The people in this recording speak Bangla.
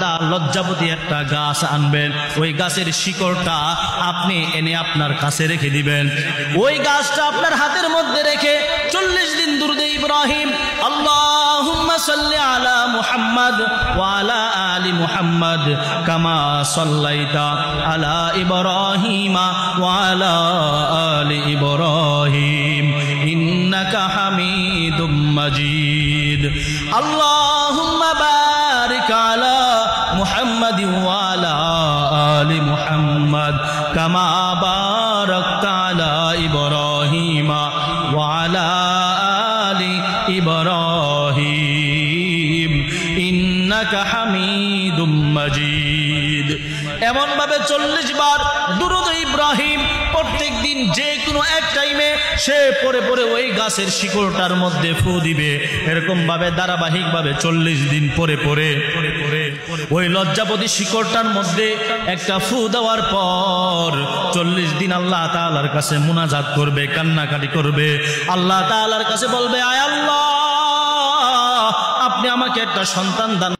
সাদা লজ্জাবতী একটা গাছ আনবেন, ওই গাছের শিকড়টা আপনি এনে আপনার কাছে রেখে দিবেন। ওই গাছটা আপনার হাতের মধ্যে রেখে 40 দিন দুরূদে ইব্রাহিম আল্লাহুম্মা সাল্লি আলা মুহাম্মাদ ওয়া আলা আলি মুহাম্মাদ কামা সাল্লাইতা আলা ইব্রাহিমা ওয়া আলা আলি ইব্রাহিম ইন্নাকা হামিদুম মাজিদ। আল্লাহুম্মা বারিক আলা মুহাম্মাদ ওয়া আলা আলি মুহাম্মাদ কামা বারাকতা আলা ইব্রাহিমা ওয়া আলা আলি ইব্রাহিম ইন্নাকা হামিদুম মাজিদ। এমন ভাবে 40 বার দুরূদ ইব্রাহিম প্রত্যেক দিন যে কোনো এক টাইমে সে পরে পরে ওই গাছের শিকড়টার মধ্যে ফু দিবে। এরকম ভাবে ধারাবাহিক ভাবে 40 দিন পরে পরে ওই লজ্জাপতি শিকড়টার মধ্যে একটা ফু দেওয়ার পর 40 দিন আল্লাহ তাআলার কাছে মুনাজাত করবে, কান্নাকাটি করবে। আল্লাহ তাআলার কাছে বলবে, আয় আল্লাহ, আপনি আমাকে একটা সন্তান দান